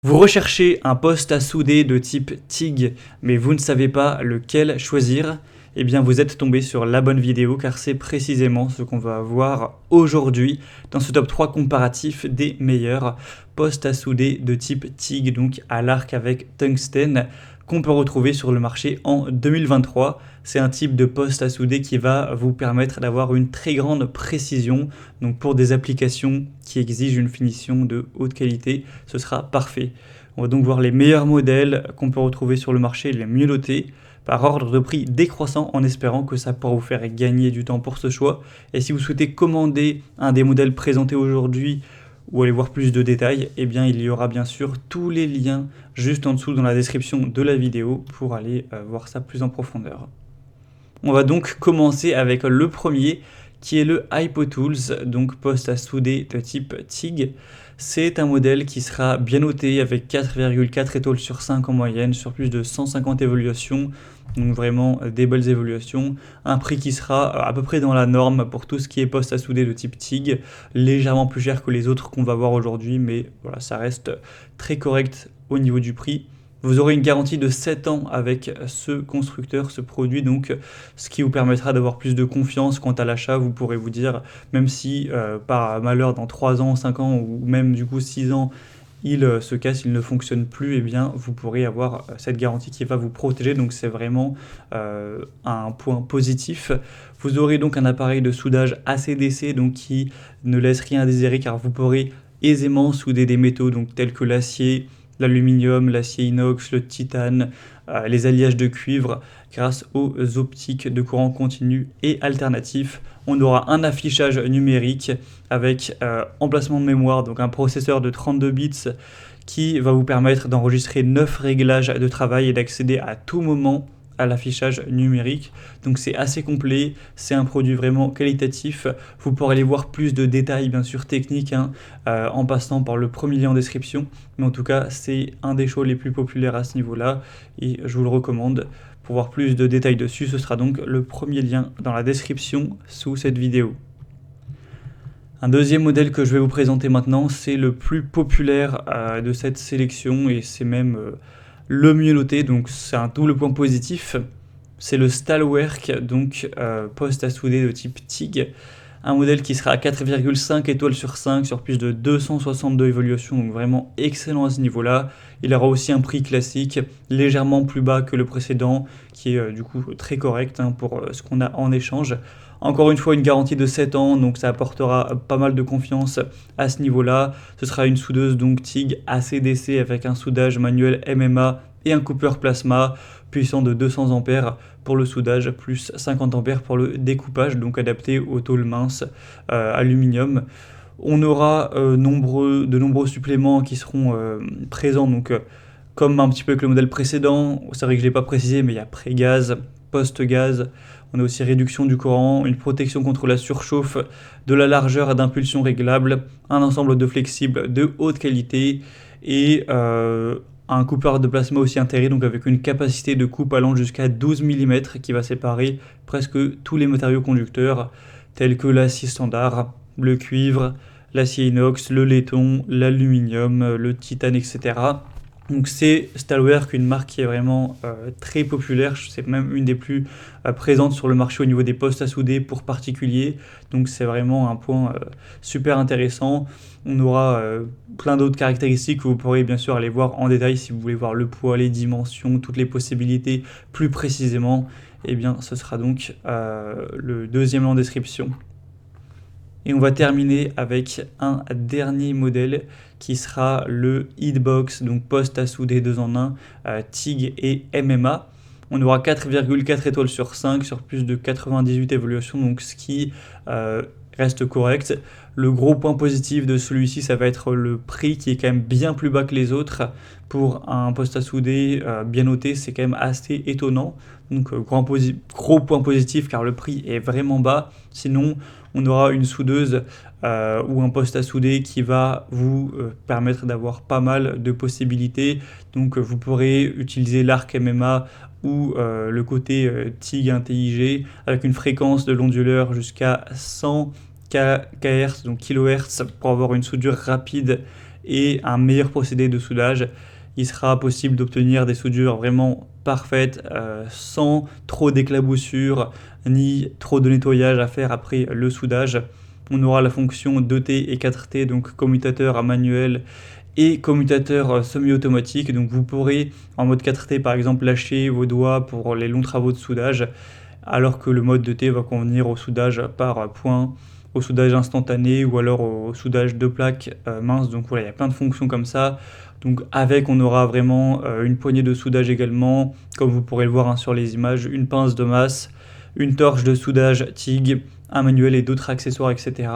Vous recherchez un poste à souder de type TIG, mais vous ne savez pas lequel choisir? Eh bien, vous êtes tombé sur la bonne vidéo car c'est précisément ce qu'on va voir aujourd'hui dans ce top 3 comparatif des meilleurs postes à souder de type TIG, donc à l'arc avec tungstène, qu'on peut retrouver sur le marché en 2023. C'est un type de poste à souder qui va vous permettre d'avoir une très grande précision. Donc pour des applications qui exigent une finition de haute qualité, ce sera parfait. On va donc voir les meilleurs modèles qu'on peut retrouver sur le marché, les mieux notés, par ordre de prix décroissant, en espérant que ça pourra vous faire gagner du temps pour ce choix. Et si vous souhaitez commander un des modèles présentés aujourd'hui ou aller voir plus de détails, eh bien il y aura bien sûr tous les liens juste en dessous dans la description de la vidéo pour aller voir ça plus en profondeur. On va donc commencer avec le premier qui est le HypoTools, donc poste à souder de type TIG. C'est un modèle qui sera bien noté avec 4,4 étoiles sur 5 en moyenne sur plus de 150 évaluations, donc vraiment des belles évaluations. Un prix qui sera à peu près dans la norme pour tout ce qui est poste à souder de type TIG, légèrement plus cher que les autres qu'on va voir aujourd'hui, mais voilà, ça reste très correct au niveau du prix. Vous aurez une garantie de 7 ans avec ce constructeur, ce produit, donc ce qui vous permettra d'avoir plus de confiance quant à l'achat. Vous pourrez vous dire, même si par malheur dans 3 ans, 5 ans ou même du coup 6 ans, il se casse, il ne fonctionne plus, eh bien vous pourrez avoir cette garantie qui va vous protéger. Donc c'est vraiment un point positif. Vous aurez donc un appareil de soudage ACDC, donc qui ne laisse rien à désirer car vous pourrez aisément souder des métaux donc tels que l'acier, l'aluminium, l'acier inox, le titane, les alliages de cuivre grâce aux optiques de courant continu et alternatif. On aura un affichage numérique avec emplacement de mémoire, donc un processeur de 32 bits qui va vous permettre d'enregistrer 9 réglages de travail et d'accéder à tout moment à l'affichage numérique. Donc c'est assez complet, c'est un produit vraiment qualitatif. Vous pourrez aller voir plus de détails bien sûr techniques en passant par le premier lien en description, mais en tout cas c'est un des choix les plus populaires à ce niveau-là et je vous le recommande. Pour voir plus de détails dessus, ce sera donc le premier lien dans la description sous cette vidéo. Un deuxième modèle que je vais vous présenter maintenant, c'est le plus populaire de cette sélection et c'est même le mieux noté, donc c'est un double point positif. C'est le Stahlwerk, donc poste à souder de type TIG. Un modèle qui sera à 4,5 étoiles sur 5 sur plus de 262 évaluations, donc vraiment excellent à ce niveau-là. Il aura aussi un prix classique, légèrement plus bas que le précédent, qui est du coup très correct pour ce qu'on a en échange. Encore une fois, une garantie de 7 ans, donc ça apportera pas mal de confiance à ce niveau-là. Ce sera une soudeuse donc TIG ACDC avec un soudage manuel MMA et un coupeur plasma puissant de 200 ampères pour le soudage, plus 50 ampères pour le découpage, donc adapté aux tôles minces aluminium. On aura de nombreux suppléments qui seront présents, donc comme un petit peu avec le modèle précédent. C'est vrai que je ne l'ai pas précisé, mais il y a pré-gaz, post-gaz. On a aussi réduction du courant, une protection contre la surchauffe, de la largeur et d'impulsion réglable, un ensemble de flexibles de haute qualité et un coupeur de plasma aussi intégré, donc avec une capacité de coupe allant jusqu'à 12 mm qui va séparer presque tous les matériaux conducteurs tels que l'acier standard, le cuivre, l'acier inox, le laiton, l'aluminium, le titane, etc. Donc c'est Stahlwerk, une marque qui est vraiment très populaire, c'est même une des plus présentes sur le marché au niveau des postes à souder pour particuliers, donc c'est vraiment un point super intéressant. On aura plein d'autres caractéristiques que vous pourrez bien sûr aller voir en détail si vous voulez voir le poids, les dimensions, toutes les possibilités plus précisément, et bien ce sera donc le deuxième lien en description. Et on va terminer avec un dernier modèle qui sera le Heatbox, donc poste à souder 2 en 1, TIG et MMA. On aura 4,4 étoiles sur 5 sur plus de 98 évaluations, donc ce qui reste correct. Le gros point positif de celui-ci, ça va être le prix qui est quand même bien plus bas que les autres. Pour un poste à souder bien noté, c'est quand même assez étonnant. Donc gros point positif car le prix est vraiment bas. Sinon, on aura une soudeuse ou un poste à souder qui va vous permettre d'avoir pas mal de possibilités. Donc vous pourrez utiliser l'arc MMA ou le côté TIG intelligé avec une fréquence de l'onduleur jusqu'à 100 kHz, donc kHz, pour avoir une soudure rapide et un meilleur procédé de soudage. Il sera possible d'obtenir des soudures vraiment parfaites, sans trop d'éclaboussures ni trop de nettoyage à faire après le soudage. On aura la fonction 2T et 4T, donc commutateur à manuel et commutateur semi-automatique. Donc vous pourrez en mode 4T par exemple lâcher vos doigts pour les longs travaux de soudage, alors que le mode 2T va convenir au soudage par point, au soudage instantané ou alors au soudage de plaques minces. Donc voilà, il y a plein de fonctions comme ça. Donc avec, on aura vraiment une poignée de soudage également, comme vous pourrez le voir sur les images, une pince de masse, une torche de soudage TIG, un manuel et d'autres accessoires, etc.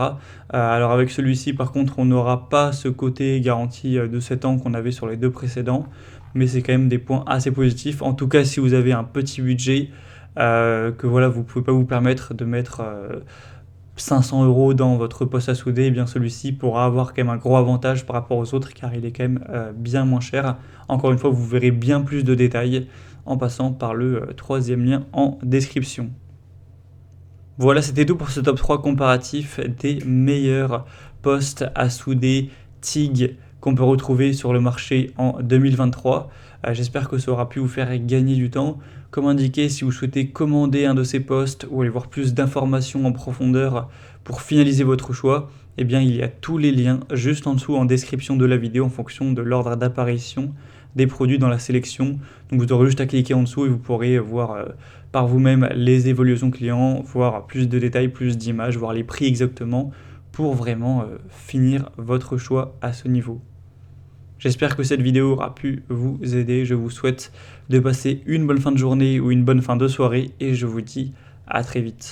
Alors avec celui-ci, par contre, on n'aura pas ce côté garantie de 7 ans qu'on avait sur les deux précédents, mais c'est quand même des points assez positifs. En tout cas, si vous avez un petit budget, que voilà, vous ne pouvez pas vous permettre de mettre 500 € dans votre poste à souder, et bien celui-ci pourra avoir quand même un gros avantage par rapport aux autres, car il est quand même bien moins cher. Encore une fois, vous verrez bien plus de détails en passant par le troisième lien en description. Voilà, c'était tout pour ce top 3 comparatif des meilleurs postes à souder TIG qu'on peut retrouver sur le marché en 2023. J'espère que ça aura pu vous faire gagner du temps. Comme indiqué, si vous souhaitez commander un de ces postes ou aller voir plus d'informations en profondeur pour finaliser votre choix, eh bien il y a tous les liens juste en dessous en description de la vidéo en fonction de l'ordre d'apparition des produits dans la sélection. Donc vous aurez juste à cliquer en dessous et vous pourrez voir par vous-même les évolutions clients, voir plus de détails, plus d'images, voir les prix exactement pour vraiment finir votre choix à ce niveau. J'espère que cette vidéo aura pu vous aider. Je vous souhaite de passer une bonne fin de journée ou une bonne fin de soirée et je vous dis à très vite.